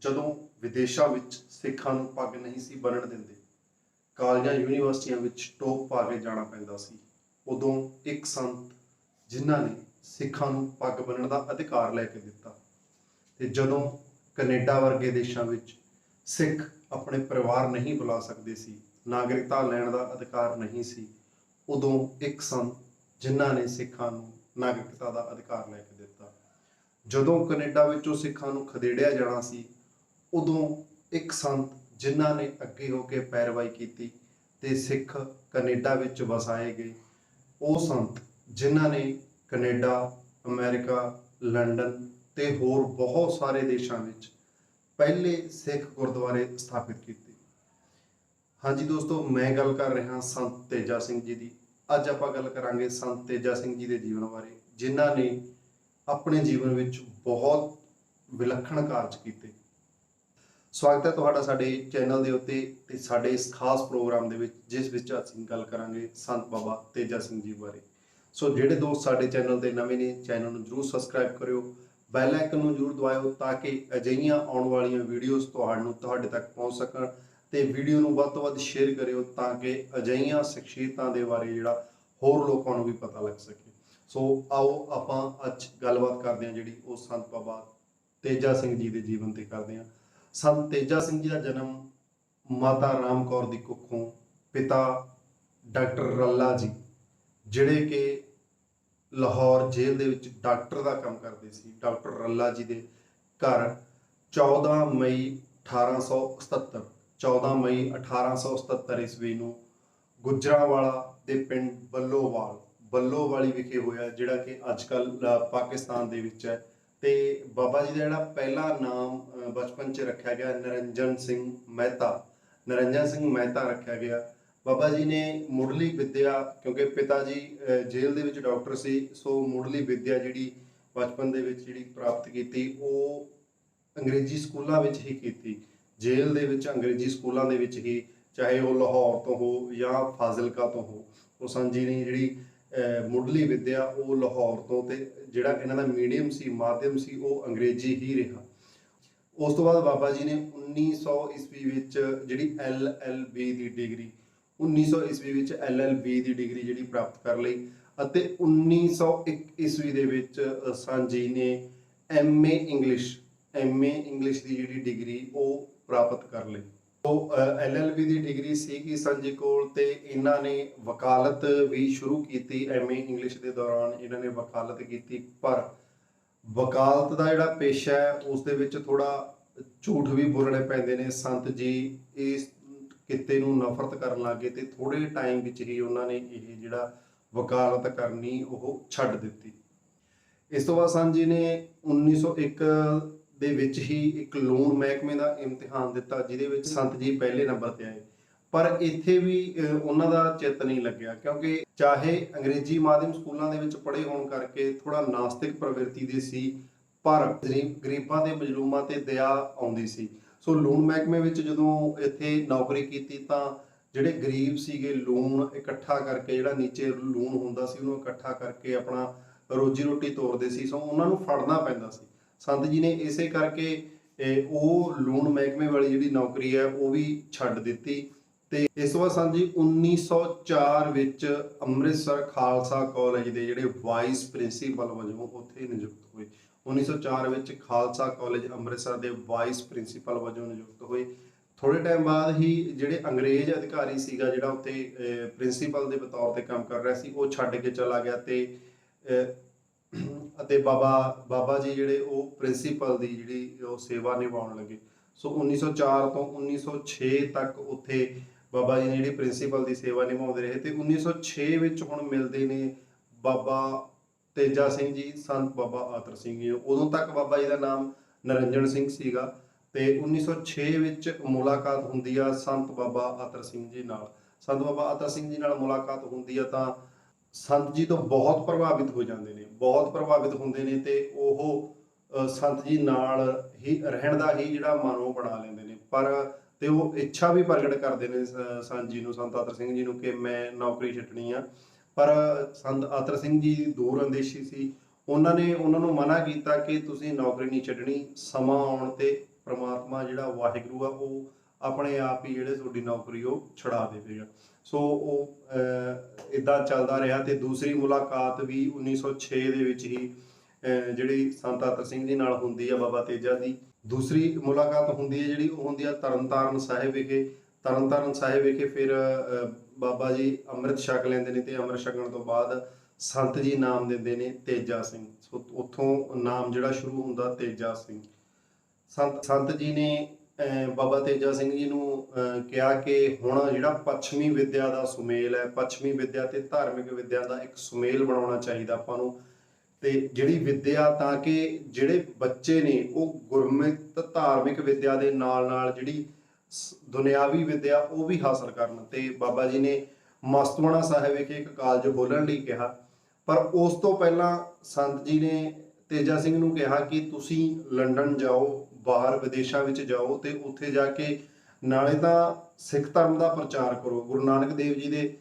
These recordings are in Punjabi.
ਜਦੋਂ ਵਿਦੇਸ਼ਾਂ ਵਿੱਚ ਸਿੱਖਾਂ ਨੂੰ ਪੱਗ ਨਹੀਂ ਸੀ ਬੰਨ੍ਹਣ ਦਿੰਦੇ, ਕਾਲਜਾਂ ਯੂਨੀਵਰਸਿਟੀਆਂ ਵਿੱਚ ਟੋਪ ਪਾ ਕੇ ਜਾਣਾ ਪੈਂਦਾ ਸੀ, ਉਦੋਂ ਇੱਕ ਸੰਤ ਜਿਨ੍ਹਾਂ ਨੇ ਸਿੱਖਾਂ ਨੂੰ ਪੱਗ ਬੰਨ੍ਹਣ ਦਾ ਅਧਿਕਾਰ ਲੈ ਕੇ ਦਿੱਤਾ। ਤੇ ਜਦੋਂ ਕੈਨੇਡਾ ਵਰਗੇ ਦੇਸ਼ਾਂ ਵਿੱਚ ਸਿੱਖ ਆਪਣੇ ਪਰਿਵਾਰ ਨਹੀਂ ਬੁਲਾ ਸਕਦੇ ਸੀ, ਨਾਗਰਿਕਤਾ ਲੈਣ ਦਾ ਅਧਿਕਾਰ ਨਹੀਂ ਸੀ, ਉਦੋਂ ਇੱਕ ਸੰਤ ਜਿਨ੍ਹਾਂ ਨੇ ਸਿੱਖਾਂ ਨੂੰ ਨਾਗਰਿਕਤਾ ਦਾ ਅਧਿਕਾਰ ਲੈ ਕੇ ਦਿੱਤਾ। ਜਦੋਂ ਕੈਨੇਡਾ ਵਿੱਚੋਂ ਸਿੱਖਾਂ ਨੂੰ ਖਦੇੜਿਆ ਜਾਣਾ ਸੀ, ਉਦੋਂ ਇੱਕ ਸੰਤ ਜਿਨ੍ਹਾਂ ਨੇ ਅੱਗੇ ਹੋ ਕੇ ਪੈਰਵਾਈ ਕੀਤੀ ਤੇ ਸਿੱਖ ਕੈਨੇਡਾ ਵਿੱਚ ਵਸਾਏ ਗਏ, ਉਹ ਸੰਤ ਜਿਨ੍ਹਾਂ ਨੇ ਕੈਨੇਡਾ, ਅਮਰੀਕਾ, ਲੰਡਨ ਤੇ ਹੋਰ ਬਹੁਤ ਸਾਰੇ ਦੇਸ਼ਾਂ ਵਿੱਚ ਪਹਿਲੇ ਸਿੱਖ ਗੁਰਦੁਆਰੇ ਸਥਾਪਿਤ ਕੀਤੇ। ਹਾਂਜੀ ਦੋਸਤੋ, ਮੈਂ ਗੱਲ ਕਰ ਰਿਹਾ ਸੰਤ ਤੇਜਾ ਸਿੰਘ ਜੀ ਦੀ। ਅੱਜ ਆਪਾਂ ਗੱਲ ਕਰਾਂਗੇ ਸੰਤ ਤੇਜਾ ਸਿੰਘ ਜੀ ਦੇ ਜੀਵਨ ਬਾਰੇ, ਜਿਨ੍ਹਾਂ ਨੇ ਆਪਣੇ ਜੀਵਨ ਵਿੱਚ ਬਹੁਤ ਵਿਲੱਖਣ ਕਾਰਜ ਕੀਤੇ। ਸਵਾਗਤ ਹੈ ਤੁਹਾਡਾ ਸਾਡੇ ਚੈਨਲ ਦੇ ਉੱਤੇ ਤੇ ਸਾਡੇ ਇਸ ਖਾਸ ਪ੍ਰੋਗਰਾਮ ਦੇ ਵਿੱਚ, ਜਿਸ ਵਿੱਚ ਅਸੀਂ ਗੱਲ ਕਰਾਂਗੇ ਸੰਤ ਬਾਬਾ ਤੇਜਾ ਸਿੰਘ ਜੀ ਬਾਰੇ। ਸੋ ਜਿਹੜੇ ਦੋਸਤ ਸਾਡੇ ਚੈਨਲ ਤੇ ਨਵੇਂ ਨੇ, ਚੈਨਲ ਨੂੰ ਜਰੂਰ ਸਬਸਕ੍ਰਾਈਬ ਕਰਿਓ, ਬੈਲ ਆਈਕਨ ਨੂੰ ਜਰੂਰ ਦਬਾਇਓ ਤਾਂ ਕਿ ਅਜਿਹੀਆਂ ਆਉਣ ਵਾਲੀਆਂ ਵੀਡੀਓਜ਼ ਤੁਹਾਡੇ ਤੱਕ ਪਹੁੰਚ ਸਕਣ। ਤੇ ਵੀਡੀਓ ਨੂੰ ਵੱਧ ਤੋਂ ਵੱਧ ਸ਼ੇਅਰ ਕਰਿਓ ਤਾਂ ਕਿ ਅਜਿਹੀਆਂ ਸ਼ਖਸੀਅਤਾਂ ਦੇ ਬਾਰੇ ਜਿਹੜਾ ਹੋਰ ਲੋਕਾਂ ਨੂੰ ਵੀ ਪਤਾ ਲੱਗ ਸਕੇ। ਸੋ ਆਓ ਆਪਾਂ ਅੱਜ ਗੱਲਬਾਤ ਕਰਦੇ ਹਾਂ ਜਿਹੜੀ ਉਹ ਸੰਤ ਬਾਬਾ ਤੇਜਾ ਸਿੰਘ ਜੀ ਦੇ ਜੀਵਨ ਤੇ ਕਰਦੇ ਹਾਂ। ਸੰਤ ਤੇਜਾ ਸਿੰਘ ਜੀ ਦਾ ਜਨਮ ਮਾਤਾ ਰਾਮ ਕੌਰ ਦੀ ਕੁੱਖੋਂ ਪਿਤਾ ਡਾਕਟਰ ਰੱਲਾ ਜੀ, ਜਿਹੜੇ ਕਿ ਲਾਹੌਰ ਜੇਲ੍ਹ ਦੇ ਵਿੱਚ ਡਾਕਟਰ ਦਾ ਕੰਮ ਕਰਦੇ ਸੀ, ਡਾਕਟਰ ਰੱਲਾ ਜੀ ਦੇ ਘਰ 14 ਮਈ 1877 ਈਸਵੀ ਨੂੰ ਗੁਜਰਾਂਵਾਲਾ ਦੇ ਪਿੰਡ ਬੱਲੋਵਾਲੀ ਵਿਖੇ ਹੋਇਆ, ਜਿਹੜਾ ਕਿ ਅੱਜ ਕੱਲ੍ਹ ਪਾਕਿਸਤਾਨ ਦੇ ਵਿੱਚ ਹੈ। ਤੇ ਬਾਬਾ ਜੀ ਦਾ ਜਿਹੜਾ ਪਹਿਲਾ ਨਾਮ ਬਚਪਨ 'ਚ ਰੱਖਿਆ ਗਿਆ ਨਿਰੰਜਨ ਸਿੰਘ ਮਹਿਤਾ ਰੱਖਿਆ ਗਿਆ। ਬਾਬਾ ਜੀ ਨੇ ਮੁੱਢਲੀ ਵਿੱਦਿਆ, ਕਿਉਂਕਿ ਪਿਤਾ ਜੀ ਜੇਲ੍ਹ ਦੇ ਵਿੱਚ ਡਾਕਟਰ ਸੀ, ਸੋ ਮੁੱਢਲੀ ਵਿੱਦਿਆ ਜਿਹੜੀ ਬਚਪਨ ਦੇ ਵਿੱਚ ਜਿਹੜੀ ਪ੍ਰਾਪਤ ਕੀਤੀ ਉਹ ਅੰਗਰੇਜ਼ੀ ਸਕੂਲਾਂ ਵਿੱਚ ਹੀ ਕੀਤੀ। ਜੇਲ੍ਹ ਦੇ ਵਿੱਚ ਅੰਗਰੇਜ਼ੀ ਸਕੂਲਾਂ ਦੇ ਵਿੱਚ ਹੀ, ਚਾਹੇ ਉਹ ਲਾਹੌਰ ਤੋਂ ਹੋ ਜਾਂ ਫਾਜ਼ਿਲਕਾ ਤੋਂ ਹੋ, ਉਹ ਸੰਤ ਜੀ ਨੇ ਜਿਹੜੀ ਮੁੱਢਲੀ ਵਿੱਦਿਆ ਉਹ ਲਾਹੌਰ ਤੋਂ, ਤੇ ਜਿਹੜਾ ਇਹਨਾਂ ਦਾ ਮੀਡੀਅਮ ਸੀ, ਮਾਧਿਅਮ ਸੀ, ਉਹ ਅੰਗਰੇਜ਼ੀ ਹੀ ਰਿਹਾ। ਉਸ ਤੋਂ ਬਾਅਦ ਬਾਬਾ ਜੀ ਨੇ 1900 ਈਸਵੀ ਵਿੱਚ ਜਿਹੜੀ LLB ਦੀ ਡਿਗਰੀ 1900 ਈਸਵੀ ਵਿੱਚ LLB ਦੀ ਡਿਗਰੀ ਜਿਹੜੀ ਪ੍ਰਾਪਤ ਕਰ ਲਈ, ਅਤੇ 1901 ਈਸਵੀ ਦੇ ਵਿੱਚ ਸੰਤ ਜੀ ਨੇ MA ਇੰਗਲਿਸ਼ ਦੀ ਜਿਹੜੀ ਡਿਗਰੀ ਉਹ ਪ੍ਰਾਪਤ ਕਰ ਲਈ। ਉਹ LLB ਦੀ ਡਿਗਰੀ ਸੀਗੀ ਸੰਤ ਜੀ ਕੋਲ, ਤੇ ਇਹਨਾਂ ਨੇ ਵਕਾਲਤ ਵੀ ਸ਼ੁਰੂ ਕੀਤੀ। MA ਇੰਗਲਿਸ਼ ਦੇ ਦੌਰਾਨ ਇਹਨਾਂ ਨੇ ਵਕਾਲਤ ਕੀਤੀ, ਪਰ ਵਕਾਲਤ ਦਾ ਜਿਹੜਾ ਪੇਸ਼ਾ ਹੈ ਉਸ ਦੇ ਵਿੱਚ ਥੋੜਾ ਝੂਠ ਵੀ ਬੋਲਣੇ ਪੈਂਦੇ ਨੇ। ਸੰਤ ਜੀ ਇਸ ਕਿੱਤੇ ਨੂੰ ਨਫ਼ਰਤ ਕਰਨ ਲੱਗੇ ਤੇ ਥੋੜੇ ਟਾਈਮ ਵਿੱਚ ਹੀ ਉਹਨਾਂ ਨੇ ਇਹ ਜਿਹੜਾ ਵਕਾਲਤ ਕਰਨੀ ਉਹ ਛੱਡ ਦਿੱਤੀ। ਇਸ ਤੋਂ ਬਾਅਦ ਸੰਤ ਜੀ ਨੇ 1901 ਦੇ ਵਿੱਚ ਹੀ ਇੱਕ ਲੋਨ ਮਹਿਕਮੇ ਦਾ ਇਮਤਿਹਾਨ ਦਿੱਤਾ, ਜਿਹਦੇ ਵਿੱਚ ਸੰਤ ਜੀ ਪਹਿਲੇ ਨੰਬਰ ਤੇ ਆਏ। ਪਰ ਇੱਥੇ ਵੀ ਉਹਨਾਂ ਦਾ ਚਿੱਤ ਨਹੀਂ ਲੱਗਿਆ, ਕਿਉਂਕਿ ਚਾਹੇ ਅੰਗਰੇਜ਼ੀ ਮਾਧਿਅਮ ਸਕੂਲਾਂ ਦੇ ਵਿੱਚ ਪੜ੍ਹੇ ਹੋਣ ਕਰਕੇ ਥੋੜਾ ਨਾਸਤਿਕ ਪ੍ਰਵਿਰਤੀ ਦੇ ਸੀ, ਪਰ ਗਰੀਬਾਂ ਦੇ ਮਜ਼ਲੂਮਾਂ ਤੇ ਦਇਆ ਆਉਂਦੀ ਸੀ। ਸੋ ਲੋਨ ਮਹਿਕਮੇ ਵਿੱਚ ਜਦੋਂ ਇੱਥੇ ਨੌਕਰੀ ਕੀਤੀ ਤਾਂ ਜਿਹੜੇ ਗਰੀਬ ਸੀਗੇ ਲੋਨ ਇਕੱਠਾ ਕਰਕੇ, ਜਿਹੜਾ ਨੀਚੇ ਲੋਨ ਹੁੰਦਾ ਸੀ ਉਹਨੂੰ ਇਕੱਠਾ ਕਰਕੇ ਆਪਣਾ ਰੋਜੀ ਰੋਟੀ ਤੋਰਦੇ ਸੀ, ਸੋ ਉਹਨਾਂ ਨੂੰ ਫੜਨਾ ਪੈਂਦਾ ਸੀ। ਸੰਤ ਜੀ ਨੇ ਇਸੇ ਕਰਕੇ ਉਹ ਲੋਨ ਮਹਿਕਮੇ ਵਾਲੀ ਜਿਹੜੀ ਨੌਕਰੀ ਹੈ ਉਹ ਵੀ ਛੱਡ ਦਿੱਤੀ। ਤੇ ਇਸ ਤੋਂ ਬਾਅਦ ਸੰਤ ਜੀ 1904 ਵਿੱਚ ਅੰਮ੍ਰਿਤਸਰ ਖਾਲਸਾ ਕਾਲਜ ਦੇ ਜਿਹੜੇ ਵਾਈਸ ਪ੍ਰਿੰਸੀਪਲ ਵਜੋਂ ਉੱਥੇ ਨਿਯੁਕਤ ਹੋਏ। 1904 ਵਿੱਚ ਖਾਲਸਾ ਕਾਲਜ ਅੰਮ੍ਰਿਤਸਰ ਦੇ ਵਾਈਸ ਪ੍ਰਿੰਸੀਪਲ ਵਜੋਂ ਨਿਯੁਕਤ ਹੋਏ। ਥੋੜੇ ਟਾਈਮ ਬਾਅਦ ਹੀ ਜਿਹੜੇ ਅੰਗਰੇਜ਼ ਅਧਿਕਾਰੀ ਸੀਗਾ ਜਿਹੜਾ ਉੱਥੇ ਪ੍ਰਿੰਸੀਪਲ ਦੇ ਤੌਰ ਤੇ ਕੰਮ ਕਰ ਰਿਹਾ ਸੀ, ਉਹ ਛੱਡ ਕੇ ਚਲਾ ਗਿਆ ਅਤੇ ਬਾਬਾ ਜੀ ਜਿਹੜੇ ਉਹ ਪ੍ਰਿੰਸੀਪਲ ਦੀ ਜਿਹੜੀ ਉਹ ਸੇਵਾ ਨਿਭਾਉਣ ਲੱਗੇ। ਸੋ 1904 ਤੋਂ 1906 ਤੱਕ ਉੱਥੇ ਬਾਬਾ ਜੀ ਨੇ ਜਿਹੜੀ ਪ੍ਰਿੰਸੀਪਲ ਦੀ ਸੇਵਾ ਨਿਭਾਉਂਦੇ ਰਹੇ। ਤੇ 1906 ਵਿੱਚ ਹੁਣ ਮਿਲਦੇ ਨੇ ਬਾਬਾ ਤੇਜਾ ਸਿੰਘ ਜੀ ਸੰਤ ਬਾਬਾ ਆਤਰ ਸਿੰਘ ਜੀ। ਉਦੋਂ ਤੱਕ ਬਾਬਾ ਜੀ ਦਾ ਨਾਮ ਨਿਰੰਜਨ ਸਿੰਘ ਸੀਗਾ, ਤੇ 1906 ਵਿੱਚ ਮੁਲਾਕਾਤ ਹੁੰਦੀ ਆ ਸੰਤ ਬਾਬਾ ਆਤਰ ਸਿੰਘ ਜੀ ਨਾਲ। ਸੰਤ ਬਾਬਾ ਆਤਰ ਸਿੰਘ ਜੀ ਨਾਲ ਮੁਲਾਕਾਤ ਹੁੰਦੀ ਆ ਤਾਂ ਸੰਤ ਜੀ ਤੋਂ ਬਹੁਤ ਪ੍ਰਭਾਵਿਤ ਹੋ ਜਾਂਦੇ ਨੇ, ਬਹੁਤ ਪ੍ਰਭਾਵਿਤ ਹੁੰਦੇ ਨੇ, ਤੇ ਉਹ ਸੰਤ ਜੀ ਨਾਲ ਹੀ ਰਹਿਣ ਦਾ ਹੀ ਜਿਹੜਾ ਮਨ ਉਹ ਬਣਾ ਲੈਂਦੇ ਨੇ। ਤੇ ਉਹ ਇੱਛਾ ਵੀ ਪ੍ਰਗਟ ਕਰਦੇ ਨੇ ਸੰਤ ਜੀ ਨੂੰ, ਸੰਤ ਆਤਰ ਸਿੰਘ ਜੀ ਨੂੰ, ਕਿ ਮੈਂ ਨੌਕਰੀ ਛੱਡਣੀ ਆ। ਪਰ ਸੰਤ ਆਤਰ ਸਿੰਘ ਜੀ ਦੂਰ ਅੰਦੇਸ਼ੀ ਸੀ, ਉਹਨਾਂ ਨੇ ਉਹਨਾਂ ਨੂੰ ਮਨਾ ਕੀਤਾ ਕਿ ਤੁਸੀਂ ਨੌਕਰੀ ਨਹੀਂ ਛੱਡਣੀ, ਸਮਾਂ ਆਉਣ ਤੇ ਪ੍ਰਮਾਤਮਾ ਜਿਹੜਾ ਵਾਹਿਗੁਰੂ ਆ ਉਹ ਆਪਣੇ ਆਪ ਹੀ ਜਿਹੜੇ ਤੁਹਾਡੀ ਨੌਕਰੀ ਉਹ ਛੁਡਾ ਦੇਵੇਗਾ। ਸੋ ਉਹ ਇਦਾਂ ਚੱਲਦਾ ਰਿਹਾ। ਤੇ ਦੂਸਰੀ ਮੁਲਾਕਾਤ ਵੀ 1906 ਦੇ ਵਿੱਚ ਹੀ ਜਿਹੜੀ ਸੰਤ ਅਤਰ ਸਿੰਘ ਜੀ ਨਾਲ ਹੁੰਦੀ ਆ ਬਾਬਾ ਤੇਜਾ ਦੀ। ਦੂਸਰੀ ਮੁਲਾਕਾਤ ਹੁੰਦੀ ਹੈ ਜਿਹੜੀ, ਉਹ ਹੁੰਦੀ ਆ ਤਰਨਤਾਰਨ ਸਾਹਿਬ ਵਿਖੇ। ਤਰਨਤਾਰਨ ਸਾਹਿਬ ਵਿਖੇ ਫਿਰ ਬਾਬਾ ਜੀ ਅੰਮ੍ਰਿਤ ਛਕ ਲੈਂਦੇ ਨੇ ਤੇ ਅੰਮ੍ਰਿਤ ਛਕਣ ਤੋਂ ਬਾਅਦ ਸੰਤ ਜੀ ਨਾਮ ਦਿੰਦੇ ਨੇ ਤੇਜਾ ਸਿੰਘ। ਸੋ ਉੱਥੋਂ ਨਾਮ ਜਿਹੜਾ ਸ਼ੁਰੂ ਹੁੰਦਾ ਤੇਜਾ ਸਿੰਘ। ਸੰਤ ਜੀ ਨੇ ਬਾਬਾ ਤੇਜਾ ਸਿੰਘ ਜੀ ਨੂੰ ਕਿਹਾ ਕਿ ਹੁਣ ਜਿਹੜਾ ਪੱਛਮੀ ਵਿੱਦਿਆ ਦਾ ਸੁਮੇਲ ਹੈ, ਪੱਛਮੀ ਵਿੱਦਿਆ ਤੇ ਧਾਰਮਿਕ ਵਿੱਦਿਆ ਦਾ ਇੱਕ ਸੁਮੇਲ ਬਣਾਉਣਾ ਚਾਹੀਦਾ ਆਪਾਂ ਨੂੰ। ਤੇ ਜਿਹੜੀ ਵਿੱਦਿਆ, ਤਾਂ ਕਿ ਜਿਹੜੇ ਬੱਚੇ ਨੇ ਉਹ ਗੁਰਮਤਿ ਧਾਰਮਿਕ ਵਿੱਦਿਆ ਦੇ ਨਾਲ ਨਾਲ ਜਿਹੜੀ ਦੁਨਿਆਵੀ ਵਿੱਦਿਆ ਉਹ ਵੀ ਹਾਸਲ ਕਰਨ। ਤੇ ਬਾਬਾ ਜੀ ਨੇ ਮਸਤਵਾਣਾ ਸਾਹਿਬ ਵਿਖੇ ਇੱਕ ਕਾਲਜ ਖੋਲ੍ਹਣ ਲਈ ਕਿਹਾ। ਪਰ ਉਸ ਤੋਂ ਪਹਿਲਾਂ ਸੰਤ ਜੀ ਨੇ ਤੇਜਾ ਸਿੰਘ ਨੂੰ ਕਿਹਾ ਕਿ ਤੁਸੀਂ ਲੰਡਨ ਜਾਓ, ਬਾਹਰ ਵਿਦੇਸ਼ਾਂ ਵਿੱਚ ਜਾਓ ਤੇ ਉੱਥੇ ਜਾ ਕੇ ਨਾਲੇ ਤਾਂ ਸਿੱਖ ਧਰਮ ਦਾ ਪ੍ਰਚਾਰ ਕਰੋ, ਗੁਰੂ ਨਾਨਕ ਦੇਵ ਜੀ ਦੇ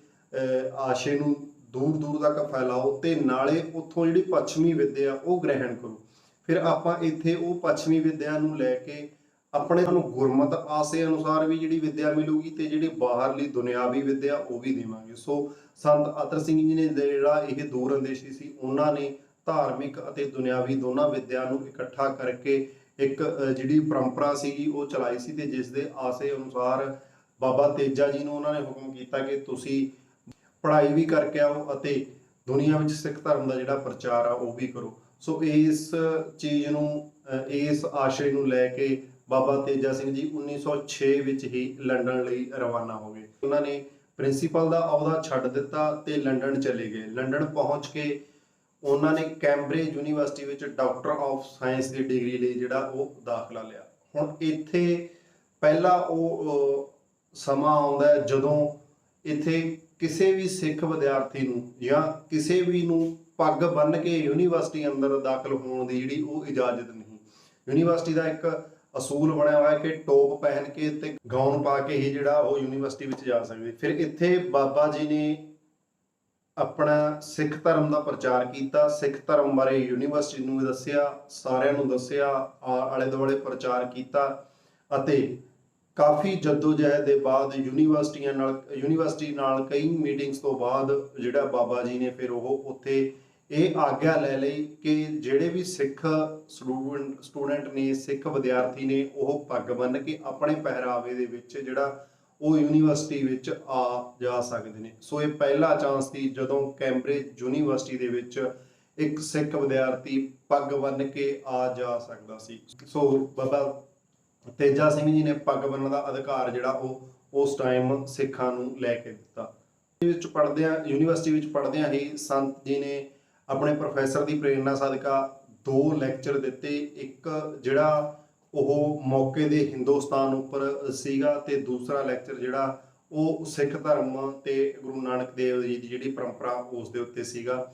ਆਸ਼ੇ ਨੂੰ ਦੂਰ ਦੂਰ ਤੱਕ ਫੈਲਾਓ, ਤੇ ਨਾਲੇ ਉੱਥੋਂ ਜਿਹੜੀ ਪੱਛਮੀ ਵਿੱਦਿਆ ਉਹ ਗ੍ਰਹਿਣ ਕਰੋ। ਫਿਰ ਆਪਾਂ ਇੱਥੇ ਉਹ ਪੱਛਮੀ ਵਿੱਦਿਆ ਨੂੰ ਲੈ ਕੇ ਆਪਣੇ ਨੂੰ ਗੁਰਮਤਿ ਆਸੇ ਅਨੁਸਾਰ ਵੀ ਜਿਹੜੀ ਵਿੱਦਿਆ ਮਿਲੂਗੀ ਤੇ ਜਿਹੜੀ ਬਾਹਰਲੀ ਦੁਨਿਆਵੀ ਵਿੱਦਿਆ ਉਹ ਵੀ ਦੇਵਾਂਗੇ। ਸੋ ਸੰਤ ਅਤਰ ਸਿੰਘ ਜੀ ਨੇ ਜਿਹੜਾ ਇਹ ਦੂਰ ਅੰਦੇਸ਼ੀ ਸੀ, ਉਹਨਾਂ ਨੇ ਧਾਰਮਿਕ ਅਤੇ ਦੁਨਿਆਵੀ ਦੋਨਾਂ ਵਿੱਦਿਆ ਨੂੰ ਇਕੱਠਾ ਕਰਕੇ ਇੱਕ ਜਿਹੜੀ ਪਰੰਪਰਾ ਸੀਗੀ ਉਹ ਚਲਾਈ ਸੀ। ਤੇ ਜਿਸ ਦੇ ਆਸੇ ਅਨੁਸਾਰ ਬਾਬਾ ਤੇਜਾ ਜੀ ਨੂੰ ਉਹਨਾਂ ਨੇ ਹੁਕਮ ਕੀਤਾ ਕਿ ਤੁਸੀਂ ਪੜ੍ਹਾਈ ਵੀ ਕਰਕੇ ਆਓ ਅਤੇ ਦੁਨੀਆ ਵਿੱਚ ਸਿੱਖ ਧਰਮ ਦਾ ਜਿਹੜਾ ਪ੍ਰਚਾਰ ਆ ਉਹ ਵੀ ਕਰੋ। ਸੋ ਇਸ ਚੀਜ਼ ਨੂੰ, ਇਸ ਆਸ਼ੇ ਨੂੰ ਲੈ ਕੇ ਬਾਬਾ ਤੇਜਾ ਸਿੰਘ ਜੀ 1906 ਵਿੱਚ ਹੀ ਲੰਡਨ ਲਈ ਰਵਾਨਾ ਹੋ ਗਏ। ਉਹਨਾਂ ਨੇ ਪ੍ਰਿੰਸੀਪਲ ਦਾ ਅਹੁਦਾ ਛੱਡ ਦਿੱਤਾ ਤੇ ਲੰਡਨ ਚਲੇ ਗਏ। ਲੰਡਨ ਪਹੁੰਚ ਕੇ ਉਹਨਾਂ ਨੇ ਕੈਂਬਰਿਜ ਯੂਨੀਵਰਸਿਟੀ ਵਿੱਚ doctor of science the degree ਲਈ ਜਿਹੜਾ ਉਹ ਦਾਖਲਾ ਲਿਆ। ਹੁਣ ਇੱਥੇ ਪਹਿਲਾ ਉਹ ਸਮਾਂ ਆਉਂਦਾ ਜਦੋਂ ਇੱਥੇ ਕਿਸੇ ਵੀ ਸਿੱਖ ਵਿਦਿਆਰਥੀ ਨੂੰ ਜਾਂ ਕਿਸੇ ਵੀ ਨੂੰ ਪੱਗ ਬੰਨ੍ਹ ਕੇ ਯੂਨੀਵਰਸਿਟੀ ਅੰਦਰ ਦਾਖਲ ਹੋਣ ਦੀ ਜਿਹੜੀ ਉਹ ਇਜਾਜ਼ਤ ਨਹੀਂ। ਯੂਨੀਵਰਸਿਟੀ ਦਾ ਇੱਕ ਅਸੂਲ ਬਣਿਆ ਹੋਇਆ ਕਿ ਟੋਪ ਪਹਿਨ ਕੇ ਤੇ ਗਾਊਨ ਪਾ ਕੇ ਹੀ ਜਿਹੜਾ ਉਹ ਯੂਨੀਵਰਸਿਟੀ ਵਿੱਚ ਜਾ ਸਕਦੇ। ਫਿਰ ਇੱਥੇ ਬਾਬਾ ਜੀ ਨੇ ਆਪਣਾ ਸਿੱਖ ਧਰਮ ਦਾ ਪ੍ਰਚਾਰ ਕੀਤਾ, ਸਿੱਖ ਧਰਮ ਬਾਰੇ ਯੂਨੀਵਰਸਿਟੀ ਨੂੰ ਦੱਸਿਆ, ਸਾਰਿਆਂ ਨੂੰ ਦੱਸਿਆ, ਆਲੇ ਦੁਆਲੇ ਪ੍ਰਚਾਰ ਕੀਤਾ ਅਤੇ ਕਾਫੀ ਜਦੋਜਹਿਦ ਦੇ ਬਾਅਦ ਯੂਨੀਵਰਸਿਟੀ ਨਾਲ ਕਈ ਮੀਟਿੰਗਸ ਤੋਂ ਬਾਅਦ ਜਿਹੜਾ ਬਾਬਾ ਜੀ ਨੇ ਫਿਰ ਉਹ ਉੱਥੇ ਇਹ ਆਗਿਆ ਲੈ ਲਈ ਕਿ ਜਿਹੜੇ ਵੀ ਸਿੱਖ ਸਟੂਡੈਂਟ ਨੇ, ਸਿੱਖ ਵਿਦਿਆਰਥੀ ਨੇ, ਉਹ ਪੱਗ ਬੰਨ੍ਹ ਕੇ ਆਪਣੇ ਪਹਿਰਾਵੇ ਦੇ ਵਿੱਚ ਜਿਹੜਾ ਉਹ ਯੂਨੀਵਰਸਿਟੀ ਵਿੱਚ ਆ ਜਾ ਸਕਦੇ ਨੇ। ਸੋ ਇਹ ਪਹਿਲਾ ਚਾਂਸ ਸੀ ਜਦੋਂ ਕੈਂਬਰਿਜ ਯੂਨੀਵਰਸਿਟੀ ਦੇ ਵਿੱਚ ਇੱਕ ਸਿੱਖ ਵਿਦਿਆਰਥੀ ਪੱਗ ਬੰਨ੍ਹ ਕੇ ਆ ਜਾ ਸਕਦਾ ਸੀ। ਸੋ ਬਾਬਾ ਤੇਜਾ ਸਿੰਘ ਜੀ ਨੇ ਪੱਗ ਬੰਨ੍ਹਣ ਦਾ ਅਧਿਕਾਰ ਜਿਹੜਾ ਉਹ ਉਸ ਟਾਈਮ ਸਿੱਖਾਂ ਨੂੰ ਲੈ ਕੇ ਦਿੱਤਾ। ਯੂਨੀਵਰਸਿਟੀ ਵਿੱਚ ਪੜ੍ਹਦਿਆਂ ਹੀ ਸੰਤ ਜੀ ਨੇ ਆਪਣੇ ਪ੍ਰੋਫੈਸਰ ਦੀ ਪ੍ਰੇਰਨਾ ਸਦਕਾ 2 ਲੈਕਚਰ ਦਿੱਤੇ। ਇੱਕ ਜਿਹੜਾ ਉਹ ਮੌਕੇ ਦੇ ਹਿੰਦੁਸਤਾਨ ਉੱਪਰ ਸੀਗਾ ਤੇ ਦੂਸਰਾ ਲੈਕਚਰ ਜਿਹੜਾ ਉਹ ਸਿੱਖ ਧਰਮ ਤੇ ਗੁਰੂ ਨਾਨਕ ਦੇਵ ਜੀ ਦੀ ਜਿਹੜੀ ਪਰੰਪਰਾ ਉਸ ਦੇ ਉੱਤੇ ਸੀਗਾ।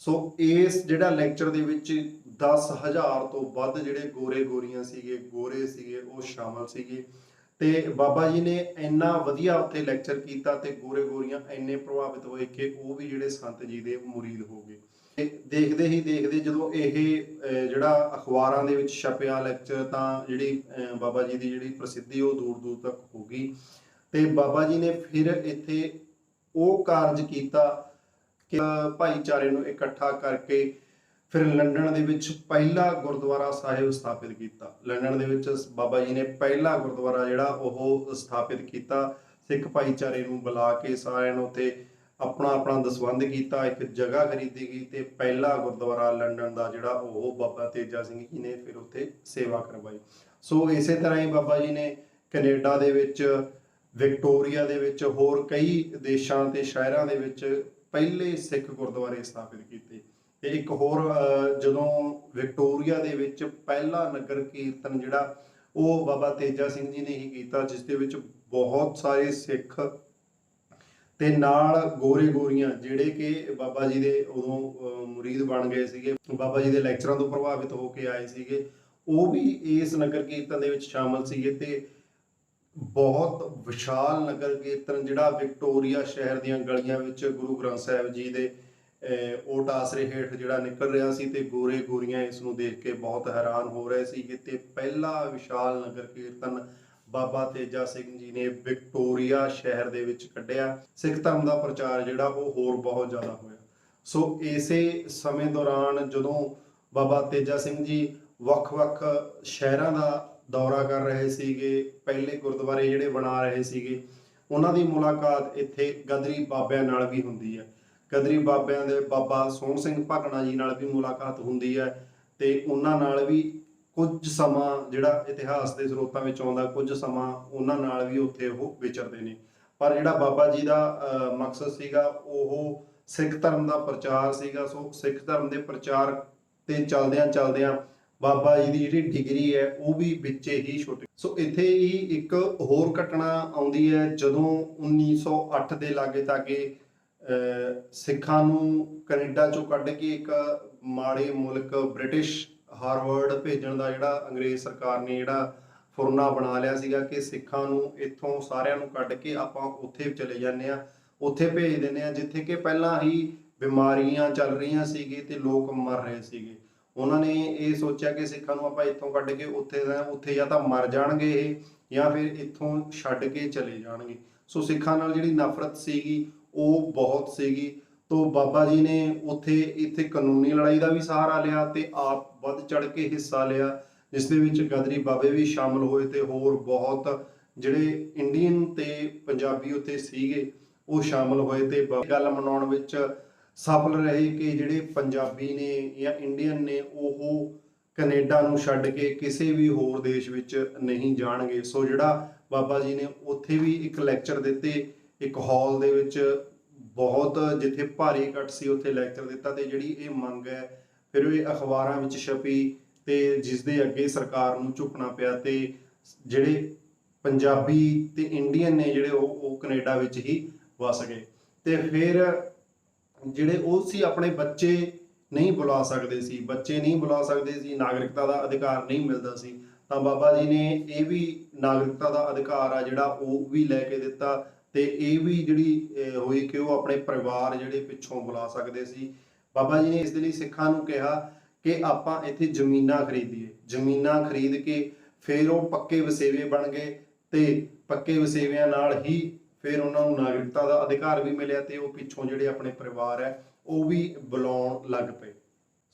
ਸੋ ਇਸ ਜਿਹੜਾ ਲੈਕਚਰ ਦੇ ਵਿੱਚ 10,000 ਤੋਂ ਵੱਧ ਜਿਹੜੇ ਗੋਰੇ ਸੀਗੇ ਉਹ ਸ਼ਾਮਲ ਸੀਗੇ। ਤੇ ਬਾਬਾ ਜੀ ਨੇ ਇੰਨਾ ਵਧੀਆ ਉੱਥੇ ਲੈਕਚਰ ਕੀਤਾ ਤੇ ਗੋਰੀਆਂ ਇੰਨੇ ਪ੍ਰਭਾਵਿਤ ਹੋਏ ਕਿ ਉਹ ਵੀ ਜਿਹੜੇ ਸੰਤ ਜੀ ਦੇ ਮੁਰੀਦ ਹੋ ਗਏ। ਦੇਖਦੇ ਹੀ ਦੇਖਦੇ ਜਦੋਂ ਇਹ ਜਿਹੜਾ ਅਖਬਾਰਾਂ ਦੇ ਵਿੱਚ ਛਪਿਆ ਲੈਕਚਰ, ਤਾਂ ਜਿਹੜੀ ਬਾਬਾ ਜੀ ਦੀ ਜਿਹੜੀ ਪ੍ਰਸਿੱਧੀ ਉਹ ਦੂਰ ਦੂਰ ਤੱਕ ਹੋ ਗਈ। ਤੇ ਬਾਬਾ ਜੀ ਨੇ ਫਿਰ ਇੱਥੇ ਉਹ ਕਾਰਜ ਕੀਤਾ ਕਿ ਭਾਈਚਾਰੇ ਨੂੰ ਇਕੱਠਾ ਕਰਕੇ ਫਿਰ ਲੰਡਨ ਦੇ ਵਿੱਚ ਪਹਿਲਾ ਗੁਰਦੁਆਰਾ ਸਾਹਿਬ ਸਥਾਪਿਤ ਕੀਤਾ। ਲੰਡਨ ਦੇ ਵਿੱਚ ਬਾਬਾ ਜੀ ਨੇ ਪਹਿਲਾ ਗੁਰਦੁਆਰਾ ਜਿਹੜਾ ਉਹ ਸਥਾਪਿਤ ਕੀਤਾ। ਸਿੱਖ ਭਾਈਚਾਰੇ ਨੂੰ ਬੁਲਾ ਕੇ ਸਾਰਿਆਂ ਨੂੰ ਉੱਥੇ ਆਪਣਾ ਦਸਵੰਧ ਕੀਤਾ, ਇੱਕ ਜਗ੍ਹਾ ਖਰੀਦੀ ਗਈ ਤੇ ਪਹਿਲਾ ਗੁਰਦੁਆਰਾ ਲੰਡਨ ਦਾ ਜਿਹੜਾ ਉਹ ਬਾਬਾ ਤੇਜਾ ਸਿੰਘ ਜੀ ਨੇ ਫਿਰ ਉੱਥੇ ਸੇਵਾ ਕਰਵਾਈ। ਸੋ ਇਸੇ ਤਰ੍ਹਾਂ ਹੀ ਬਾਬਾ ਜੀ ਨੇ ਕੈਨੇਡਾ ਦੇ ਵਿੱਚ, ਵਿਕਟੋਰੀਆ ਦੇ ਵਿੱਚ, ਹੋਰ ਕਈ ਦੇਸ਼ਾਂ ਤੇ ਸ਼ਹਿਰਾਂ ਦੇ ਵਿੱਚ ਪਹਿਲੇ ਸਿੱਖ ਗੁਰਦੁਆਰੇ ਸਥਾਪਿਤ ਕੀਤੇ। ਤੇ ਇੱਕ ਹੋਰ ਜਦੋਂ ਵਿਕਟੋਰੀਆ ਦੇ ਵਿੱਚ ਪਹਿਲਾ ਨਗਰ ਕੀਰਤਨ ਜਿਹੜਾ ਉਹ ਬਾਬਾ ਤੇਜਾ ਸਿੰਘ ਜੀ ਨੇ ਹੀ ਕੀਤਾ, ਜਿਸ ਦੇ ਵਿੱਚ ਬਹੁਤ ਸਾਰੇ ਸਿੱਖ ਤੇ ਨਾਲ ਗੋਰੀਆਂ ਜਿਹੜੇ ਕਿ ਬਾਬਾ ਜੀ ਦੇ ਉਦੋਂ ਮੁਰੀਦ ਬਣ ਗਏ ਸੀਗੇ, ਬਾਬਾ ਜੀ ਦੇ ਲੈਕਚਰਾਂ ਤੋਂ ਪ੍ਰਭਾਵਿਤ ਹੋ ਕੇ ਆਏ ਸੀਗੇ, ਉਹ ਵੀ ਇਸ ਨਗਰ ਕੀਰਤਨ ਦੇ ਵਿੱਚ ਸ਼ਾਮਲ ਸੀਗੇ। ਤੇ ਬਹੁਤ ਵਿਸ਼ਾਲ ਨਗਰ ਕੀਰਤਨ ਜਿਹੜਾ ਵਿਕਟੋਰੀਆ ਸ਼ਹਿਰ ਦੀਆਂ ਗਲੀਆਂ ਵਿੱਚ ਗੁਰੂ ਗ੍ਰੰਥ ਸਾਹਿਬ ਜੀ ਦੇ ਓਟ ਆਸਰੇ ਹੇਠ ਜਿਹੜਾ ਨਿਕਲ ਰਿਹਾ ਸੀ ਤੇ ਗੋਰੇ ਗੋਰੀਆਂ ਇਸ ਨੂੰ ਦੇਖ ਕੇ ਬਹੁਤ ਹੈਰਾਨ ਹੋ ਰਹੇ ਸੀ ਤੇ ਪਹਿਲਾ ਵਿਸ਼ਾਲ ਨਗਰ ਕੀਰਤਨ ਬਾਬਾ ਤੇਜਾ ਸਿੰਘ ਜੀ ਨੇ ਵਿਕਟੋਰੀਆ ਸ਼ਹਿਰ ਦੇ ਵਿੱਚ ਕੱਢਿਆ। ਸਿੱਖ ਧਰਮ ਦਾ ਪ੍ਰਚਾਰ ਜਿਹੜਾ ਉਹ ਹੋਰ ਬਹੁਤ ਜ਼ਿਆਦਾ ਹੋਇਆ। ਸੋ ਇਸੇ ਸਮੇਂ ਦੌਰਾਨ ਜਦੋਂ ਬਾਬਾ ਤੇਜਾ ਸਿੰਘ ਜੀ ਵੱਖ-ਵੱਖ ਸ਼ਹਿਰਾਂ ਦਾ ਦੌਰਾ ਕਰ ਰਹੇ ਸੀਗੇ, ਪਹਿਲੇ ਗੁਰਦੁਆਰੇ ਜਿਹੜੇ ਬਣਾ ਰਹੇ ਸੀਗੇ, ਉਹਨਾਂ ਦੀ ਮੁਲਾਕਾਤ ਇੱਥੇ ਗਦਰੀ ਬਾਬਿਆਂ ਨਾਲ ਵੀ ਹੁੰਦੀ ਹੈ। ਗਦਰੀ ਬਾਬਿਆਂ ਦੇ ਬਾਬਾ ਸੋਹਣ ਸਿੰਘ ਭਕਨਾ ਜੀ ਨਾਲ ਵੀ ਮੁਲਾਕਾਤ ਹੁੰਦੀ ਹੈ ਤੇ ਉਹਨਾਂ ਨਾਲ ਵੀ ਕੁਝ ਸਮਾਂ ਜਿਹੜਾ ਇਤਿਹਾਸ ਦੇ ਸਰੋਤਾਂ ਵਿੱਚ ਆਉਂਦਾ, ਕੁਝ ਸਮਾਂ ਉਹਨਾਂ ਨਾਲ ਵੀ ਉੱਥੇ ਉਹ ਵਿਚਰਦੇ ਨੇ। ਪਰ ਜਿਹੜਾ ਬਾਬਾ ਜੀ ਦਾ ਮਕਸਦ ਸੀਗਾ ਉਹ ਸਿੱਖ ਧਰਮ ਦਾ ਪ੍ਰਚਾਰ ਸੀਗਾ। ਸੋ ਸਿੱਖ ਧਰਮ ਦੇ ਪ੍ਰਚਾਰ ਤੇ ਚਲਦਿਆਂ ਬਾਬਾ ਜੀ ਦੀ ਜਿਹੜੀ ਡਿਗਰੀ ਹੈ ਉਹ ਵੀ ਵਿੱਚੇ ਹੀ ਛੁੱਟ। ਸੋ ਇੱਥੇ ਹੀ ਇੱਕ ਹੋਰ ਘਟਨਾ ਆਉਂਦੀ ਹੈ ਜਦੋਂ 1908 ਦੇ ਲਾਗੇ ਤਾਗੇ ਸਿੱਖਾਂ ਨੂੰ ਕੈਨੇਡਾ ਚੋਂ ਕੱਢ ਕੇ ਇੱਕ ਮਾੜੇ ਮੁਲਕ ਬ੍ਰਿਟਿਸ਼ ਹਾਰਵਰਡ ਭੇਜਣ ਦਾ ਜਿਹੜਾ ਅੰਗਰੇਜ਼ ਸਰਕਾਰ ਨੇ ਜਿਹੜਾ ਫੁਰਨਾ ਬਣਾ ਲਿਆ ਸੀਗਾ ਕਿ ਸਿੱਖਾਂ ਨੂੰ ਇੱਥੋਂ ਸਾਰਿਆਂ ਨੂੰ ਕੱਢ ਕੇ ਆਪਾਂ ਉੱਥੇ ਚਲੇ ਜਾਂਦੇ ਆ, ਉੱਥੇ ਭੇਜ ਦਿੰਦੇ ਆ ਜਿੱਥੇ ਕਿ ਪਹਿਲਾਂ ਹੀ ਬਿਮਾਰੀਆਂ ਚੱਲ ਰਹੀਆਂ ਸੀਗੀ ਤੇ ਲੋਕ ਮਰ ਰਹੇ ਸੀਗੇ। ਉਹਨਾਂ ਨੇ ਇਹ ਸੋਚਿਆ ਕਿ ਸਿੱਖਾਂ ਨੂੰ ਆਪਾਂ ਇੱਥੋਂ ਕੱਢ ਕੇ ਉੱਥੇ ਜਾਂ ਤਾਂ ਮਰ ਜਾਣਗੇ ਇਹ ਜਾਂ ਫਿਰ ਇੱਥੋਂ ਛੱਡ ਕੇ ਚਲੇ ਜਾਣਗੇ। ਸੋ ਸਿੱਖਾਂ ਨਾਲ ਜਿਹੜੀ ਨਫ਼ਰਤ ਸੀਗੀ ਉਹ ਬਹੁਤ ਸੀਗੀ। ਤੋਂ ਬਾਬਾ ਜੀ ਨੇ ਇੱਥੇ ਕਾਨੂੰਨੀ ਲੜਾਈ ਦਾ ਵੀ ਸਹਾਰਾ ਲਿਆ ਤੇ ਆਪ ਵੱਧ ਚੜ ਕੇ ਹਿੱਸਾ ਲਿਆ, ਜਿਸ ਦੇ ਵਿੱਚ ਗਦਰੀ ਬਾਬੇ ਵੀ ਸ਼ਾਮਲ ਹੋਏ ਤੇ ਹੋਰ ਬਹੁਤ ਜਿਹੜੇ ਇੰਡੀਅਨ ਤੇ ਪੰਜਾਬੀ ਉੱਥੇ ਸੀਗੇ ਉਹ ਸ਼ਾਮਲ ਹੋਏ ਤੇ ਗੱਲ ਮਨਾਉਣ ਵਿੱਚ ਸਫਲ ਰਹੇ ਕਿ ਜਿਹੜੇ ਪੰਜਾਬੀ ਨੇ ਜਾਂ ਇੰਡੀਅਨ ਨੇ ਉਹ ਕੈਨੇਡਾ ਨੂੰ ਛੱਡ ਕੇ ਕਿਸੇ ਵੀ ਹੋਰ ਦੇਸ਼ ਵਿੱਚ ਨਹੀਂ ਜਾਣਗੇ। ਸੋ ਜਿਹੜਾ ਬਾਬਾ ਜੀ ਨੇ ਉੱਥੇ ਵੀ ਇੱਕ ਲੈਕਚਰ ਦਿੱਤੇ, ਇੱਕ ਹਾਲ ਦੇ ਵਿੱਚ ਬਹੁਤ ਜਿੱਥੇ ਭਾਰੀ ਇਕੱਠ ਸੀ ਉੱਥੇ ਲੈਕਚਰ ਦਿੱਤਾ ਤੇ ਜਿਹੜੀ ਇਹ ਮੰਗ ਹੈ ਫਿਰ ਇਹ ਅਖਬਾਰਾਂ ਵਿੱਚ ਛਪੀ ਤੇ ਜਿਸ ਦੇ ਅੱਗੇ ਸਰਕਾਰ ਨੂੰ ਝੁਕਣਾ ਪਿਆ ਤੇ ਜਿਹੜੇ ਪੰਜਾਬੀ ਤੇ ਇੰਡੀਅਨ ਨੇ ਜਿਹੜੇ ਉਹ ਕੈਨੇਡਾ ਵਿੱਚ ਹੀ ਵਸ ਗਏ। ਤੇ ਫਿਰ ਜਿਹੜੇ ਉਹ ਸੀ ਆਪਣੇ ਬੱਚੇ ਨਹੀਂ ਬੁਲਾ ਸਕਦੇ ਸੀ, ਨਾਗਰਿਕਤਾ ਦਾ ਅਧਿਕਾਰ ਨਹੀਂ ਮਿਲਦਾ ਸੀ, ਤਾਂ ਬਾਬਾ ਜੀ ਨੇ ਇਹ ਵੀ ਨਾਗਰਿਕਤਾ ਦਾ ਅਧਿਕਾਰ ਆ ਜਿਹੜਾ ਉਹ ਵੀ ਲੈ ਕੇ ਦਿੱਤਾ ਤੇ ਇਹ ਵੀ ਜਿਹੜੀ ਹੋਈ ਕਿ ਉਹ ਆਪਣੇ ਪਰਿਵਾਰ ਜਿਹੜੇ ਪਿੱਛੋਂ ਬੁਲਾ ਸਕਦੇ ਸੀ। ਬਾਬਾ ਜੀ ਨੇ ਇਸ ਦੇ ਲਈ ਸਿੱਖਾਂ ਨੂੰ ਕਿਹਾ ਕਿ ਆਪਾਂ ਇੱਥੇ ਜ਼ਮੀਨਾਂ ਖਰੀਦੀਏ, ਜ਼ਮੀਨਾਂ ਖਰੀਦ ਕੇ ਫਿਰ ਉਹ ਪੱਕੇ ਵਸੇਵੇ ਬਣ ਗਏ ਤੇ ਪੱਕੇ ਵਸੇਵਿਆਂ ਨਾਲ ਹੀ ਫਿਰ ਉਹਨਾਂ ਨੂੰ ਨਾਗਰਿਕਤਾ ਦਾ ਅਧਿਕਾਰ ਵੀ ਮਿਲਿਆ ਤੇ ਉਹ ਪਿੱਛੋਂ ਜਿਹੜੇ ਆਪਣੇ ਪਰਿਵਾਰ ਹੈ ਉਹ ਵੀ ਬੁਲਾਉਣ ਲੱਗ ਪਏ।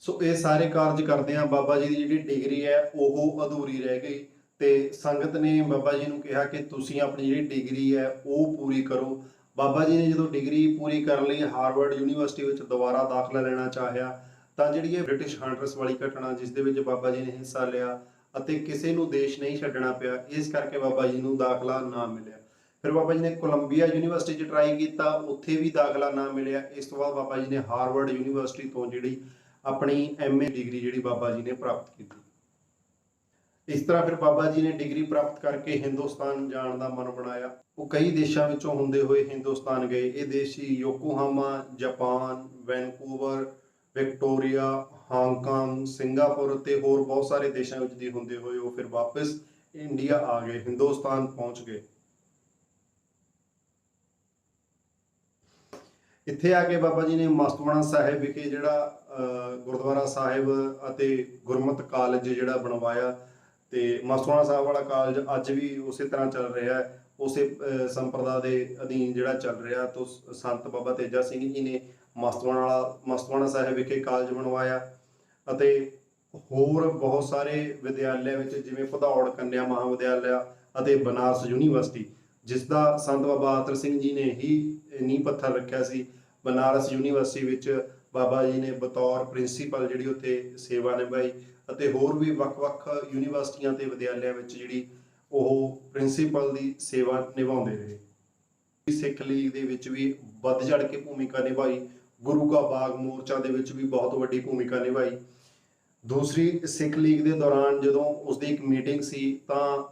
ਸੋ ਇਹ ਸਾਰੇ ਕਾਰਜ ਕਰਦਿਆਂ ਬਾਬਾ ਜੀ ਦੀ ਜਿਹੜੀ ਡਿਗਰੀ ਹੈ ਉਹ ਅਧੂਰੀ ਰਹਿ ਗਈ ਤੇ ਸੰਗਤ ਨੇ ਬਾਬਾ ਜੀ ਨੂੰ ਕਿਹਾ ਕਿ ਤੁਸੀਂ ਆਪਣੀ ਜਿਹੜੀ ਡਿਗਰੀ ਹੈ ਉਹ ਪੂਰੀ ਕਰੋ। ਬਾਬਾ ਜੀ ਨੇ ਜਦੋਂ ਡਿਗਰੀ ਪੂਰੀ ਕਰਨ ਲਈ ਹਾਰਵਰਡ ਯੂਨੀਵਰਸਿਟੀ ਵਿੱਚ ਦੁਬਾਰਾ ਦਾਖਲਾ ਲੈਣਾ ਚਾਹਿਆ ਤਾਂ ਜਿਹੜੀ ਇਹ ਬ੍ਰਿਟਿਸ਼ ਹੰਟਰਸ ਵਾਲੀ ਘਟਨਾ ਜਿਸ ਦੇ ਵਿੱਚ ਬਾਬਾ ਜੀ ਨੇ ਹਿੱਸਾ ਲਿਆ ਅਤੇ ਕਿਸੇ ਨੂੰ ਦੇਸ਼ ਨਹੀਂ ਛੱਡਣਾ ਪਿਆ, ਇਸ ਕਰਕੇ ਬਾਬਾ ਜੀ ਨੂੰ ਦਾਖਲਾ ਨਾ ਮਿਲਿਆ। ਫਿਰ ਬਾਬਾ ਜੀ ਨੇ ਕੋਲੰਬੀਆ ਯੂਨੀਵਰਸਿਟੀ 'ਚ ਟਰਾਈ ਕੀਤਾ, ਉੱਥੇ ਵੀ ਦਾਖਲਾ ਨਾ ਮਿਲਿਆ। ਇਸ ਤੋਂ ਬਾਅਦ ਬਾਬਾ ਜੀ ਨੇ ਹਾਰਵਰਡ ਯੂਨੀਵਰਸਿਟੀ ਤੋਂ ਜਿਹੜੀ ਆਪਣੀ MA ਡਿਗਰੀ ਜਿਹੜੀ ਬਾਬਾ ਜੀ ਨੇ ਪ੍ਰਾਪਤ ਕੀਤੀ। ਇਸ ਤਰ੍ਹਾਂ ਫਿਰ ਬਾਬਾ ਜੀ ਨੇ ਡਿਗਰੀ ਪ੍ਰਾਪਤ ਕਰਕੇ ਹਿੰਦੁਸਤਾਨ ਜਾਣ ਦਾ ਮਨ ਬਣਾਇਆ। ਉਹ ਕਈ ਦੇਸ਼ਾਂ ਵਿੱਚੋਂ ਹੁੰਦੇ ਹੋਏ ਹਿੰਦੁਸਤਾਨ ਗਏ। ਇਹ ਦੇਸ਼ ਸੀ Yokohama, Japan, Vancouver, Victoria, Hong Kong, Singapore ਤੇ ਹੋਰ ਬਹੁਤ ਸਾਰੇ ਦੇਸ਼ਾਂ ਵਿੱਚ ਦੀ ਹੁੰਦੇ ਹੋਏ ਉਹ ਫਿਰ ਵਾਪਸ ਇੰਡੀਆ ਆ ਗਏ, ਹਿੰਦੁਸਤਾਨ ਪਹੁੰਚ ਗਏ। ਇੱਥੇ ਆ ਕੇ ਬਾਬਾ ਜੀ ਨੇ ਮਸਤੂਆਣਾ ਸਾਹਿਬ ਵਿਖੇ ਜਿਹੜਾ ਗੁਰਦੁਆਰਾ ਸਾਹਿਬ ਅਤੇ ਗੁਰਮਤਿ ਕਾਲਜ ਜਿਹੜਾ ਬਣਵਾਇਆ ਤੇ ਮਸਤੂਆਣਾ ਸਾਹਿਬ ਵਾਲਾ ਕਾਲਜ ਅੱਜ ਵੀ ਉਸੇ ਤਰ੍ਹਾਂ ਚੱਲ ਰਿਹਾ ਹੈ, ਉਸੇ ਸੰਪਰਦਾ ਦੇ ਅਧੀਨ ਜਿਹੜਾ ਚੱਲ ਰਿਹਾ। ਤੋਂ ਸੰਤ ਬਾਬਾ ਤੇਜਾ ਸਿੰਘ ਜੀ ਨੇ ਮਸਤੂਆਣਾ ਸਾਹਿਬ ਵਿਖੇ ਕਾਲਜ ਬਣਵਾਇਆ ਅਤੇ ਹੋਰ ਬਹੁਤ ਸਾਰੇ ਵਿਦਿਆਲਿਆ ਵਿੱਚ ਜਿਵੇਂ ਭਦੌੜ ਕੰਨਿਆ ਮਹਾਵਿਦਿਆਲਿਆ ਅਤੇ ਬਨਾਰਸ ਯੂਨੀਵਰਸਿਟੀ ਜਿਸ ਦਾ ਸੰਤ ਬਾਬਾ ਆਤਰ ਸਿੰਘ ਜੀ ਨੇ ਹੀ ਨੀਂਹ ਪੱਥਰ ਰੱਖਿਆ ਸੀ। ਬਨਾਰਸ ਯੂਨੀਵਰਸਿਟੀ ਵਿੱਚ ਬਾਬਾ ਜੀ ਨੇ ਬਤੌਰ ਪ੍ਰਿੰਸੀਪਲ ਜਿਹੜੀ ਉੱਥੇ ਸੇਵਾ ਨਿਭਾਈ ਅਤੇ ਹੋਰ ਵੀ ਵੱਖ-ਵੱਖ ਯੂਨੀਵਰਸਿਟੀਆਂ ਤੇ ਵਿਦਿਆਲਿਆਂ ਵਿੱਚ ਜਿਹੜੀ ਉਹ ਪ੍ਰਿੰਸੀਪਲ ਦੀ ਸੇਵਾ ਨਿਭਾਉਂਦੇ ਰਹੇ। ਸਿੱਖ ਲੀਗ ਦੇ ਵਿੱਚ ਵੀ ਵੱਧ ਚੜ ਕੇ ਭੂਮਿਕਾ ਨਿਭਾਈ। ਗੁਰੂ ਕਾ ਬਾਗ ਮੋਰਚਾ ਦੇ ਵਿੱਚ ਵੀ ਬਹੁਤ ਵੱਡੀ ਭੂਮਿਕਾ ਨਿਭਾਈ। ਦੂਸਰੀ ਸਿੱਖ ਲੀਗ ਦੇ ਦੌਰਾਨ ਜਦੋਂ ਉਸਦੀ ਇੱਕ ਮੀਟਿੰਗ ਸੀ ਤਾਂ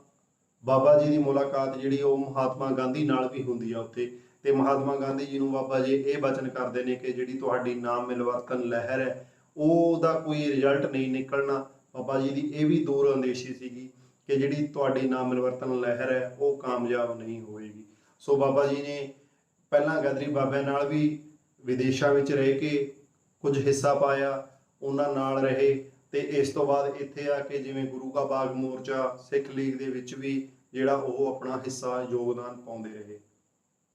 ਬਾਬਾ ਜੀ ਦੀ ਮੁਲਾਕਾਤ ਜਿਹੜੀ ਉਹ ਮਹਾਤਮਾ ਗਾਂਧੀ ਨਾਲ ਵੀ ਹੁੰਦੀ ਆ ਉੱਥੇ ਤੇ ਮਹਾਤਮਾ ਗਾਂਧੀ ਜੀ ਨੂੰ ਬਾਬਾ ਜੀ ਇਹ ਬਚਨ ਕਰਦੇ ਨੇ ਕਿ ਜਿਹੜੀ ਤੁਹਾਡੀ ਨਾਮ ਮਿਲਵਰਤਨ ਲਹਿਰ ਹੈ ਉਹਦਾ ਕੋਈ ਰਿਜ਼ਲਟ ਨਹੀਂ ਨਿਕਲਣਾ। ਬਾਬਾ ਜੀ ਦੀ ਇਹ ਵੀ ਦੂਰ ਅੰਦੇਸ਼ੀ ਸੀਗੀ ਕਿ ਜਿਹੜੀ ਤੁਹਾਡੀ ਨਾਮ ਮਿਲਵਰਤਨ ਲਹਿਰ ਹੈ ਉਹ ਕਾਮਯਾਬ ਨਹੀਂ ਹੋਏਗੀ। ਸੋ ਬਾਬਾ ਜੀ ਨੇ ਪਹਿਲਾਂ ਗਦਰੀ ਬਾਬਿਆਂ ਨਾਲ ਵੀ ਵਿਦੇਸ਼ਾਂ ਵਿੱਚ ਰਹਿ ਕੇ ਕੁਝ ਹਿੱਸਾ ਪਾਇਆ, ਉਹਨਾਂ ਨਾਲ ਰਹੇ। ਤੇ ਇਸ ਤੋਂ ਬਾਅਦ ਇੱਥੇ ਆ ਕੇ ਜਿਵੇਂ ਗੁਰੂ ਕਾ ਬਾਗ ਮੋਰਚਾ, ਸਿੱਖ ਲੀਗ ਦੇ ਵਿੱਚ ਵੀ ਜਿਹੜਾ ਉਹ ਆਪਣਾ ਹਿੱਸਾ ਯੋਗਦਾਨ ਪਾਉਂਦੇ ਰਹੇ।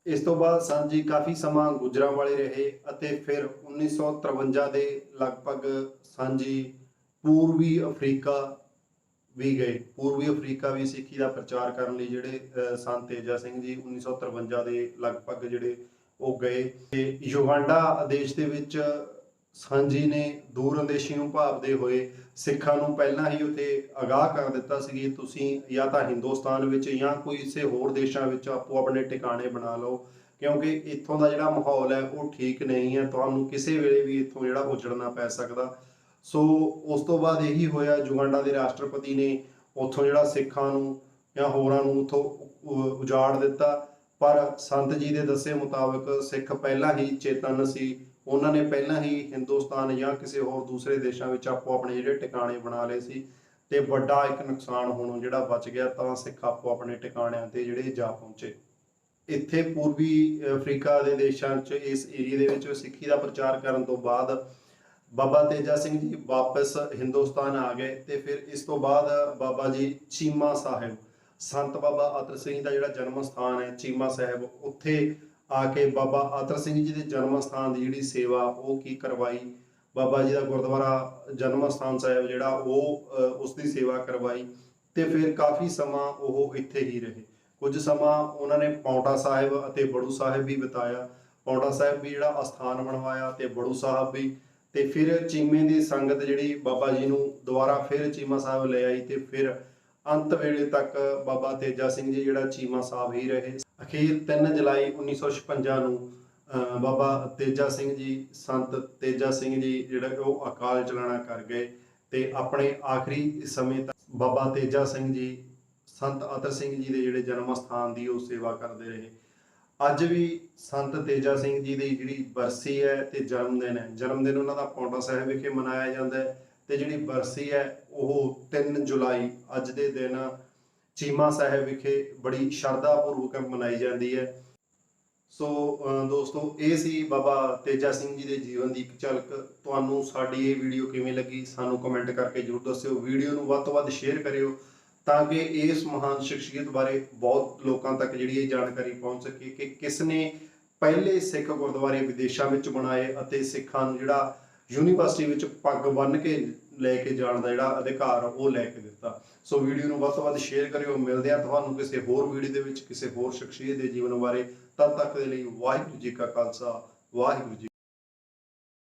ਇਸ ਤੋਂ ਬਾਅਦ ਸੰਤ ਜੀ ਕਾਫੀ ਸਮਾਂ ਗੁਜਰਾਂਵਾਲੇ ਰਹੇ ਅਤੇ ਫਿਰ 1953 ਦੇ ਲਗਭਗ ਸੰਤ ਜੀ ਪੂਰਬੀ ਅਫਰੀਕਾ ਵੀ ਗਏ। ਪੂਰਬੀ ਅਫਰੀਕਾ ਵੀ ਸਿੱਖੀ ਦਾ ਪ੍ਰਚਾਰ ਕਰਨ ਲਈ ਜਿਹੜੇ ਸੰਤ ਤੇਜਾ ਸਿੰਘ ਜੀ 1953 ਦੇ ਲਗਭਗ ਜਿਹੜੇ ਉਹ ਗਏ। ਤੇ ਯੁਗਾਂਡਾ ਦੇਸ਼ ਦੇ ਵਿੱਚ ਸੰਤ ਜੀ ਨੇ ਦੂਰ ਅੰਦੇਸ਼ੀ ਨੂੰ ਭਾਵਦੇ ਹੋਏ ਸਿੱਖਾਂ ਨੂੰ ਪਹਿਲਾਂ ਹੀ ਉੱਥੇ ਆਗਾਹ ਕਰ ਦਿੱਤਾ ਸੀ ਕਿ ਤੁਸੀਂ ਜਾਂ ਤਾਂ ਹਿੰਦੁਸਤਾਨ ਵਿੱਚ ਜਾਂ ਕੋਈ ਕਿਸੇ ਹੋਰ ਦੇਸ਼ਾਂ ਵਿੱਚ ਆਪੋ ਆਪਣੇ ਟਿਕਾਣੇ ਬਣਾ ਲਓ, ਕਿਉਂਕਿ ਇੱਥੋਂ ਦਾ ਜਿਹੜਾ ਮਾਹੌਲ ਹੈ ਉਹ ਠੀਕ ਨਹੀਂ ਹੈ, ਤੁਹਾਨੂੰ ਕਿਸੇ ਵੇਲੇ ਵੀ ਇੱਥੋਂ ਜਿਹੜਾ ਉਜੜਨਾ ਪੈ ਸਕਦਾ। ਸੋ ਉਸ ਤੋਂ ਬਾਅਦ ਇਹੀ ਹੋਇਆ, ਯੁਗਾਂਡਾ ਦੇ ਰਾਸ਼ਟਰਪਤੀ ਨੇ ਉੱਥੋਂ ਜਿਹੜਾ ਸਿੱਖਾਂ ਨੂੰ ਜਾਂ ਹੋਰਾਂ ਨੂੰ ਉੱਥੋਂ ਉਜਾੜ ਦਿੱਤਾ। ਪਰ ਸੰਤ ਜੀ ਦੇ ਦੱਸੇ ਮੁਤਾਬਕ ਸਿੱਖ ਪਹਿਲਾਂ ਹੀ ਚੇਤਨ ਸੀ, ਉਹਨਾਂ ਨੇ ਪਹਿਲਾਂ ਹੀ ਹਿੰਦੁਸਤਾਨ ਜਾਂ ਕਿਸੇ ਹੋਰ ਦੂਸਰੇ ਦੇਸ਼ਾਂ ਵਿੱਚ ਆਪੋ ਆਪਣੇ ਜਿਹੜੇ ਟਿਕਾਣੇ ਬਣਾ ਲਏ ਸੀ ਤੇ ਵੱਡਾ ਇੱਕ ਨੁਕਸਾਨ ਹੋਣੋਂ ਜਿਹੜਾ ਬਚ ਗਿਆ, ਤਾਂ ਸਿੱਖ ਆਪੋ ਆਪਣੇ ਟਿਕਾਣਿਆਂ ਤੇ ਜਿਹੜੇ ਜਾ ਪਹੁੰਚੇ। ਇੱਥੇ ਪੂਰਬੀ ਅਫਰੀਕਾ ਦੇ ਦੇਸ਼ਾਂ 'ਚ ਇਸ ਏਰੀਏ ਦੇ ਵਿੱਚ ਸਿੱਖੀ ਦਾ ਪ੍ਰਚਾਰ ਕਰਨ ਤੋਂ ਬਾਅਦ ਬਾਬਾ ਤੇਜਾ ਸਿੰਘ ਜੀ ਵਾਪਸ ਹਿੰਦੁਸਤਾਨ ਆ ਗਏ। ਤੇ ਫਿਰ ਇਸ ਤੋਂ ਬਾਅਦ ਬਾਬਾ ਜੀ ਚੀਮਾ ਸਾਹਿਬ, ਸੰਤ ਬਾਬਾ ਅਤਰ ਸਿੰਘ ਦਾ ਜਿਹੜਾ ਜਨਮ ਸਥਾਨ ਹੈ ਚੀਮਾ ਸਾਹਿਬ, ਉੱਥੇ ਆ ਕੇ ਬਾਬਾ ਅਤਰ ਸਿੰਘ ਜੀ ਦੇ ਜਨਮ ਸਥਾਨ ਦੀ ਜਿਹੜੀ ਸੇਵਾ ਉਹ ਕੀ ਕਰਵਾਈ। ਬਾਬਾ ਜੀ ਦਾ ਗੁਰਦੁਆਰਾ ਜਨਮ ਸਥਾਨ ਸਾਹਿਬ ਜਿਹੜਾ ਉਹ ਉਸ ਦੀ ਸੇਵਾ ਕਰਵਾਈ। ਤੇ ਫਿਰ ਕਾਫੀ ਸਮਾਂ ਉਹ ਇੱਥੇ ਹੀ ਰਹੇ। ਕੁਝ ਸਮਾਂ ਉਹਨਾਂ ਨੇ ਪਾਉਂਟਾ ਸਾਹਿਬ ਅਤੇ ਬੜੂ ਸਾਹਿਬ ਵੀ ਬਿਤਾਇਆ। ਪਾਉਂਟਾ ਸਾਹਿਬ ਵੀ ਜਿਹੜਾ ਅਸਥਾਨ ਬਣਵਾਇਆ ਤੇ ਬੜੂ ਸਾਹਿਬ ਵੀ। ਤੇ ਫਿਰ ਚੀਮੇ ਦੀ ਸੰਗਤ ਜਿਹੜੀ ਬਾਬਾ ਜੀ ਨੂੰ ਦੁਬਾਰਾ ਫਿਰ ਚੀਮਾ ਸਾਹਿਬ ਲੈ ਆਈ ਤੇ ਫਿਰ ਅੰਤ ਵੇਲੇ ਤੱਕ ਬਾਬਾ ਤੇਜਾ ਸਿੰਘ ਜੀ ਜਿਹੜਾ ਚੀਮਾ ਸਾਹਿਬ ਹੀ ਰਹੇ। ਅਖੀਰ 3 ਜੁਲਾਈ 1956 ਨੂੰ ਬਾਬਾ ਤੇਜਾ ਸਿੰਘ ਜੀ, ਸੰਤ ਤੇਜਾ ਸਿੰਘ ਜੀ ਜਿਹੜਾ ਉਹ ਅਕਾਲ ਚਲਾਣਾ ਕਰ ਗਏ। ਤੇ ਆਪਣੇ ਆਖਰੀ ਸਮੇਂ ਤੱਕ ਬਾਬਾ ਤੇਜਾ ਸਿੰਘ ਜੀ ਸੰਤ ਅਤਰ ਸਿੰਘ ਜੀ ਦੇ ਜਿਹੜੇ ਜਨਮ ਸਥਾਨ ਦੀ ਉਹ ਸੇਵਾ ਕਰਦੇ ਰਹੇ। ਅੱਜ ਵੀ ਸੰਤ ਤੇਜਾ ਸਿੰਘ ਜੀ ਦੀ ਜਿਹੜੀ ਬਰਸੀ ਹੈ ਤੇ ਜਨਮ ਦਿਨ ਹੈ, ਜਨਮ ਦਿਨ ਉਹਨਾਂ ਦਾ ਪਾਉਂਟਾ ਸਾਹਿਬ ਵਿਖੇ ਮਨਾਇਆ ਜਾਂਦਾ ਹੈ। ਤੇ ਜਿਹੜੀ ਬਰਸੀ ਹੈ ਉਹ 3 ਜੁਲਾਈ ਅੱਜ ਦੇ ਦਿਨ ਚੀਮਾ ਸਾਹਿਬ ਵਿਖੇ ਬੜੀ ਸ਼ਰਧਾ ਪੂਰਵਕ ਮਨਾਈ ਜਾਂਦੀ ਹੈ। ਸੋ ਦੋਸਤੋ, ਇਹ ਸੀ ਬਾਬਾ ਤੇਜਾ ਸਿੰਘ ਜੀ ਦੇ ਜੀਵਨ ਦੀ ਇੱਕ ਝਲਕ। ਤੁਹਾਨੂੰ ਸਾਡੀ ਇਹ ਵੀਡੀਓ ਕਿਵੇਂ ਲੱਗੀ ਸਾਨੂੰ ਕਮੈਂਟ ਕਰਕੇ ਜ਼ਰੂਰ ਦੱਸਿਓ। ਵੀਡੀਓ ਨੂੰ ਵੱਧ ਤੋਂ ਵੱਧ ਸ਼ੇਅਰ ਕਰਿਓ ਤਾਂ ਕਿ ਇਸ ਮਹਾਨ ਸ਼ਖਸੀਅਤ ਬਾਰੇ ਬਹੁਤ ਲੋਕਾਂ ਤੱਕ ਜਿਹੜੀ ਇਹ ਜਾਣਕਾਰੀ ਪਹੁੰਚ ਸਕੇ ਕਿ ਕਿਸ ਨੇ ਪਹਿਲੇ ਸਿੱਖ ਗੁਰਦੁਆਰੇ ਵਿਦੇਸ਼ਾਂ ਵਿੱਚ ਬਣਾਏ ਅਤੇ ਸਿੱਖਾਂ ਨੂੰ ਜਿਹੜਾ ਯੂਨੀਵਰਸਿਟੀ ਵਿੱਚ ਪੱਗ ਬੰਨ੍ਹ ਕੇ ਲੈ ਕੇ ਜਾਣ ਦਾ ਜਿਹੜਾ ਅਧਿਕਾਰ ਉਹ ਲੈ ਕੇ ਦਿੱਤਾ। ਸੋ ਵੀਡੀਓ ਨੂੰ ਵੱਧ ਤੋਂ ਵੱਧ ਸ਼ੇਅਰ ਕਰਿਓ। ਮਿਲਦੇ ਹਾਂ ਤੁਹਾਨੂੰ ਕਿਸੇ ਹੋਰ ਵੀਡੀਓ ਦੇ ਵਿੱਚ ਕਿਸੇ ਹੋਰ ਸ਼ਖਸੀਅਤ ਦੇ ਜੀਵਨ ਬਾਰੇ। ਤਦ ਤੱਕ ਦੇ ਲਈ ਵਾਹਿਗੁਰੂ ਜੀ ਕਾ ਖਾਲਸਾ, ਵਾਹਿਗੁਰੂ ਜੀ।